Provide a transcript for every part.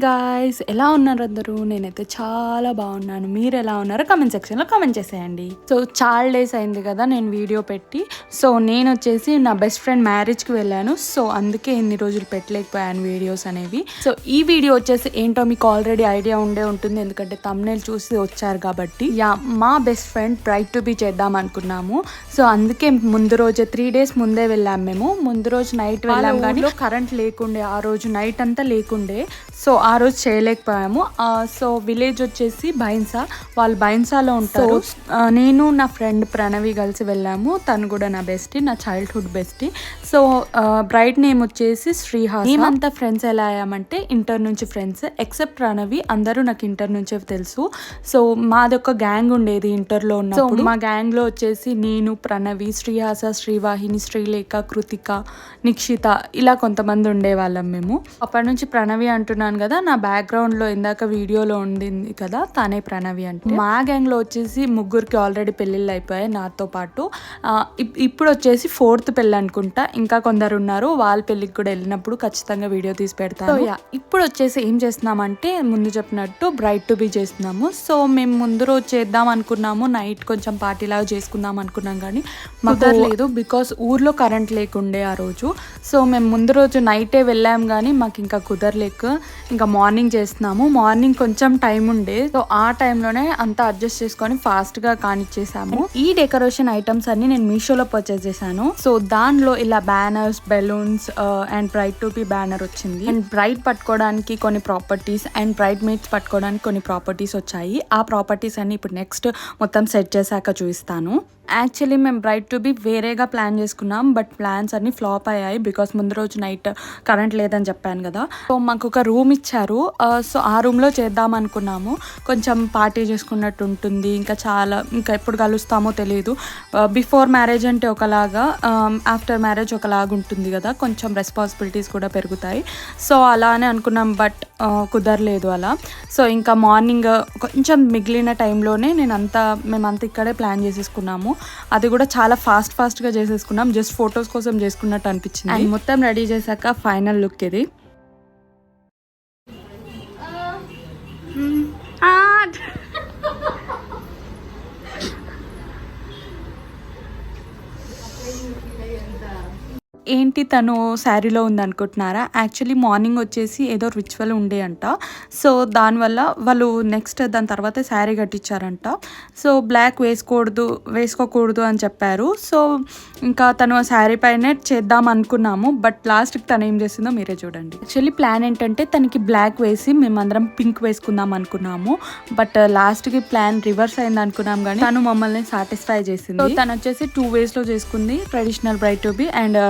Guys, ఎలా ఉన్నారు అందరూ? నేనైతే చాలా బాగున్నాను. మీరు ఎలా ఉన్నారో కామెంట్ సెక్షన్లో కామెంట్ చేసేయండి. సో చాలా డేస్ అయింది కదా నేను వీడియో పెట్టి. సో నేను వచ్చేసి నా బెస్ట్ ఫ్రెండ్ మ్యారేజ్కి వెళ్ళాను. సో అందుకే ఇన్ని రోజులు పెట్టలేకపోయాను వీడియోస్ అనేవి. సో ఈ వీడియో వచ్చేసి ఏంటో మీకు ఆల్రెడీ ఐడియా ఉండే ఉంటుంది, ఎందుకంటే తమ్నేల్ చూసి వచ్చారు కాబట్టి. మా best friend bride to be చేద్దాం అనుకున్నాము. సో అందుకే ముందు రోజే 3 days ముందే వెళ్ళాము మేము. ముందు రోజు నైట్ వెళ్ళాము, కానీ కరెంట్ లేకుండే, ఆ రోజు నైట్ అంతా లేకుండే. సో ఆ రోజు చేయలేకపోయాము. సో విలేజ్ వచ్చేసి బైన్సా, వాళ్ళు బైన్సాలో ఉంటారు. నేను నా ఫ్రెండ్ ప్రణవి కలిసి వెళ్ళాము. తను కూడా నా బెస్టీ, నా childhood bestie. So braid name వచ్చేసి శ్రీహాస. మేమంతా ఫ్రెండ్స్ ఎలా అయ్యామంటే ఇంటర్ నుంచి ఫ్రెండ్స్, ఎక్సెప్ట్ ప్రణవి. అందరూ నాకు ఇంటర్ నుంచే తెలుసు. సో మాది ఒక గ్యాంగ్ ఉండేది ఇంటర్లో ఉన్నప్పుడు. సో మా గ్యాంగ్లో వచ్చేసి నేను, ప్రణవి, శ్రీహాస, శ్రీవాహిని, శ్రీలేఖ, కృతిక, నిక్షిత, ఇలా కొంతమంది ఉండేవాళ్ళం మేము. అప్పటి నుంచి ప్రణవి అంటున్నాను కదా, నా బ్యాక్గ్రౌండ్లో ఇందాక వీడియోలో ఉండింది కదా, తనే ప్రణవి. అంటే మా గ్యాంగ్లో వచ్చేసి ముగ్గురికి ఆల్రెడీ పెళ్ళిళ్ళు అయిపోయాయి నాతో పాటు. ఇప్పుడు వచ్చేసి 4th పెళ్ళి అనుకుంటా, ఇంకా కొందరు ఉన్నారు. వాళ్ళ పెళ్ళికి కూడా వెళ్ళినప్పుడు ఖచ్చితంగా వీడియో తీసి పెడతాను. ఇప్పుడు వచ్చేసి ఏం చేస్తున్నామంటే ముందు చెప్పినట్టు బ్రైట్ టు బీ చేస్తున్నాము. సో మేము ముందు రోజు చేద్దాం అనుకున్నాము, నైట్ కొంచెం పార్టీ లాగా చేసుకుందాం అనుకున్నాం, కానీ మాకు లేదు, బికాస్ ఊర్లో కరెంట్ లేకుండే ఆ రోజు. సో మేము ముందు రోజు నైటే వెళ్ళాము, కానీ మాకు ఇంకా కుదరలేక ఇంకా మార్నింగ్ చేస్తున్నాము. మార్నింగ్ కొంచెం టైం ఉండే, సో ఆ టైంలోనే అంతా అడ్జస్ట్ చేసుకొని ఫాస్ట్గా కానిచ్చేసాము. ఈ డెకరేషన్ ఐటమ్స్ అన్ని నేను మీషోలో పర్చేస్ చేశాను. సో దానిలో ఇలా banners, balloons and bride to be banner వచ్చింది. అండ్ బ్రైట్ పట్టుకోవడానికి కొన్ని ప్రాపర్టీస్ అండ్ బ్రైడ్ మేట్స్ పట్టుకోవడానికి కొన్ని ప్రాపర్టీస్ వచ్చాయి. ఆ ప్రాపర్టీస్ అన్ని ఇప్పుడు నెక్స్ట్ మొత్తం సెట్ చేశాక చూపిస్తాను. యాక్చువల్లీ మేము బ్రైట్ టు బీ వేరేగా ప్లాన్ చేసుకున్నాం, బట్ ప్లాన్స్ అన్ని ఫ్లాప్ అయ్యాయి, బికాస్ ముందు రోజు నైట్ కరెంట్ లేదని చెప్పాను కదా. సో మాకు ఒక రూమ్ ఇచ్చారు. సో ఆ రూమ్లో చేద్దాం అనుకున్నాము. కొంచెం పార్టీ చేసుకున్నట్టు ఉంటుంది, ఇంకా ఎప్పుడు కలుస్తామో తెలియదు. బిఫోర్ మ్యారేజ్ అంటే ఒకలాగా, ఆఫ్టర్ మ్యారేజ్ ఒకలాగా ఉంటుంది కదా, కొంచెం రెస్పాన్సిబిలిటీస్ కూడా పెరుగుతాయి. సో అలానే అనుకున్నాం, బట్ కుదరలేదు అలా. సో ఇంకా మార్నింగ్ కొంచెం మిగిలిన టైంలోనే మేమంతా ఇక్కడే ప్లాన్ చేసేసుకున్నాము. అది కూడా చాలా ఫాస్ట్గా చేసేసుకున్నాం, జస్ట్ ఫొటోస్ కోసం చేసుకున్నట్టు అనిపించింది. అండ్ మొత్తం రెడీ చేశాక ఫైనల్ లుక్ ఇది. ఏంటి తను శారీలో ఉందనుకుంటున్నారా? యాక్చువల్లీ మార్నింగ్ వచ్చేసి ఏదో రిచువల్ ఉండే అంట. సో దానివల్ల వాళ్ళు దాని తర్వాత శారీ కట్టించారంట. సో బ్లాక్ వేసుకోకూడదు అని చెప్పారు. సో ఇంకా తను శారీ పైనే చేద్దాం అనుకున్నాము, బట్ లాస్ట్కి తను ఏం చేసిందో మీరే చూడండి. యాక్చువల్లీ ప్లాన్ ఏంటంటే తనకి బ్లాక్ వేసి మేమందరం పింక్ వేసుకుందాం అనుకున్నాము, బట్ లాస్ట్కి ప్లాన్ రివర్స్ అయింది అనుకున్నాం, కానీ తను మమ్మల్ని సాటిస్ఫై చేసింది. తను వచ్చేసి 2 waysలో చేసుకుంది, traditional bride to be and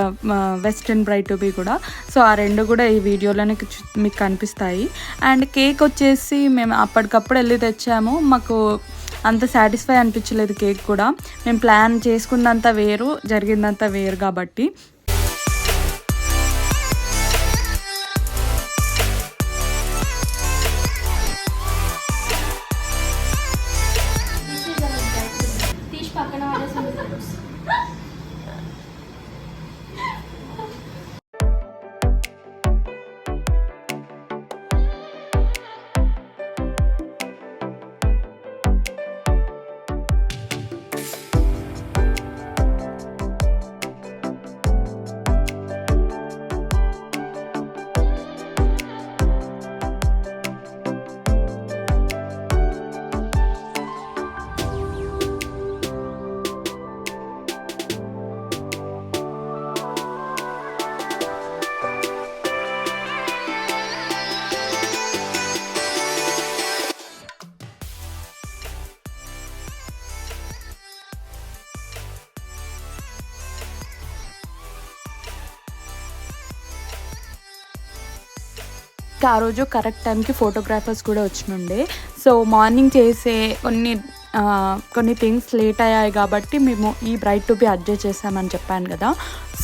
western bride to be కూడా. సో ఆ రెండు కూడా ఈ వీడియోలోనే మీకు కనిపిస్తాయి. అండ్ కేక్ వచ్చేసి మేము అప్పటికప్పుడు వెళ్ళి తెచ్చాము. మాకు అంత సాటిస్ఫై అనిపించలేదు కేక్ కూడా. మేము ప్లాన్ చేసుకున్నంత వేరు, జరిగిందంతా వేరు కాబట్టి. ఆ రోజు కరెక్ట్ టైంకి ఫోటోగ్రాఫర్స్ కూడా వచ్చినుండే. సో మార్నింగ్ చేసే కొన్ని కొన్ని థింగ్స్ లేట్ అయ్యాయి కాబట్టి మేము ఈ బ్రైడ్ టు బి అడ్జస్ట్ చేసామని చెప్పాను కదా.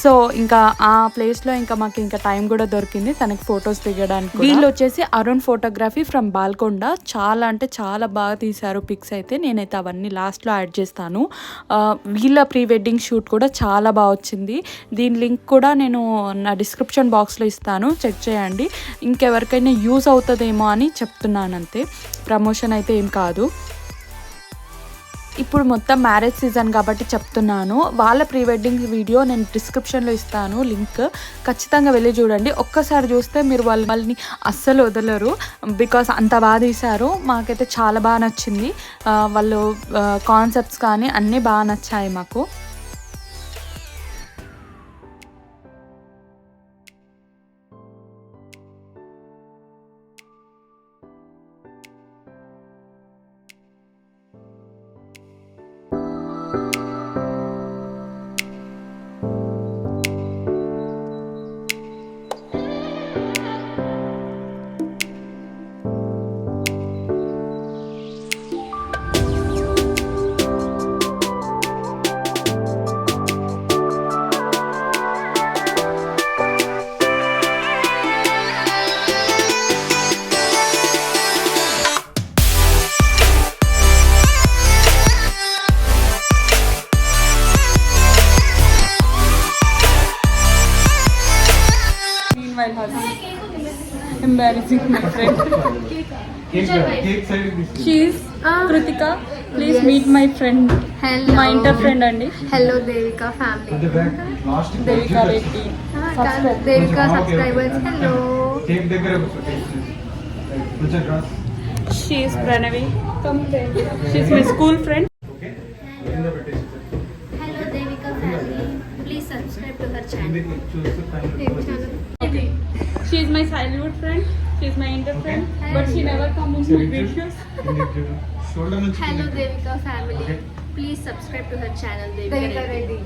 సో ఇంకా ఆ ప్లేస్లో ఇంకా మాకు ఇంకా టైం కూడా దొరికింది తనకి ఫొటోస్ దిగడానికి. వీళ్ళు వచ్చేసి అరుణ్ ఫోటోగ్రఫీ ఫ్రమ్ బాల్కొండ. చాలా అంటే చాలా బాగా తీశారు పిక్స్ అయితే. నేనైతే అవన్నీ లాస్ట్లో యాడ్ చేస్తాను. వీళ్ళ ప్రీ వెడ్డింగ్ షూట్ కూడా చాలా బాగా వచ్చింది. దీని లింక్ కూడా నేను నా డిస్క్రిప్షన్ బాక్స్లో ఇస్తాను, చెక్ చేయండి. ఇంకెవరికైనా యూజ్ అవుతుందేమో అని చెప్తున్నాను అంతే, ప్రమోషన్ అయితే ఏం కాదు. ఇప్పుడు మొత్తం మ్యారేజ్ సీజన్ కాబట్టి చెప్తున్నాను. వాళ్ళ ప్రీ వెడ్డింగ్ వీడియో నేను డిస్క్రిప్షన్లో ఇస్తాను లింక్, ఖచ్చితంగా వెళ్ళి చూడండి. ఒక్కసారి చూస్తే మీరు వాళ్ళని అస్సలు వదలరు, బికాస్ అంత బాగా తీశారు. మాకైతే చాలా బాగా నచ్చింది. వాళ్ళు కాన్సెప్ట్స్ కానీ అన్నీ బాగా నచ్చాయి మాకు. Embarrassing my friend. She is Kritika. Please meet my friend. Hello. My inter friend andi. Hello Devika family. Devika Reddy. Devika subscribers. Hello. She is Pranavi. Come friend. She is my school friend. Hello Devika family. Please subscribe to her channel. She is my childhood friend. She is my inter friend. But she never comes in my videos. Hello Devika family. Please subscribe to her channel Devika Reddy.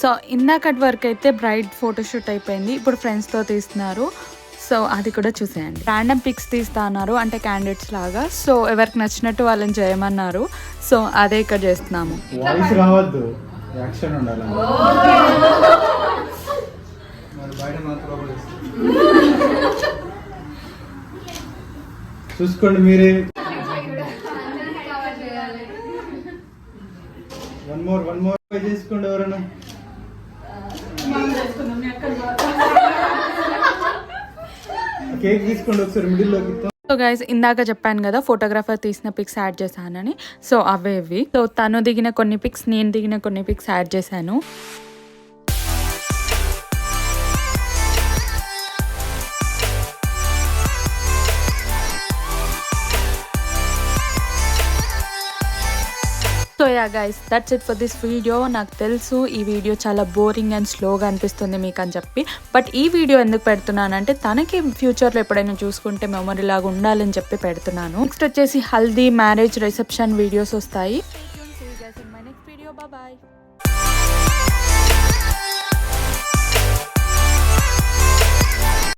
So ఇందాకటి వరకు అయితే braid photoshoot అయిపోయింది. ఇప్పుడు ఫ్రెండ్స్తో తీస్తున్నారు. So అది కూడా చూసేయండి. ర్యాండమ్ పిక్స్ తీస్తా అన్నారు, అంటే క్యాండిడేట్స్ లాగా. సో ఎవరికి నచ్చినట్టు వాళ్ళని చేయమన్నారు. సో అదే ఇక్కడ చేస్తున్నాము. చూసుకోండి మీరే. వన్ మోర్ చేసుకోండి ఎవరైనా. కేక్ తీసుకోండి ఒకసారి మిడిల్లోకి. సో గైస్, ఇందాక చెప్పాను కదా ఫోటోగ్రాఫర్ తీసిన పిక్స్ యాడ్ చేశానని. సో అవే ఇవి. సో తను దిగిన కొన్ని పిక్స్, నేను దిగిన కొన్ని పిక్స్ యాడ్ చేశాను. So yeah guys, that's it for this video. నాకు తెలుసు ఈ వీడియో చాలా బోరింగ్ అండ్ స్లోగా అనిపిస్తుంది మీకు అని చెప్పి, బట్ ఈ వీడియో ఎందుకు పెడుతున్నానంటే తనకి ఫ్యూచర్లో ఎప్పుడైనా చూసుకుంటే మెమరీ లాగా ఉండాలని చెప్పి పెడుతున్నాను. నెక్స్ట్ వచ్చేసి హల్దీ, మ్యారేజ్, రిసెప్షన్ వీడియోస్ వస్తాయి. Bye bye.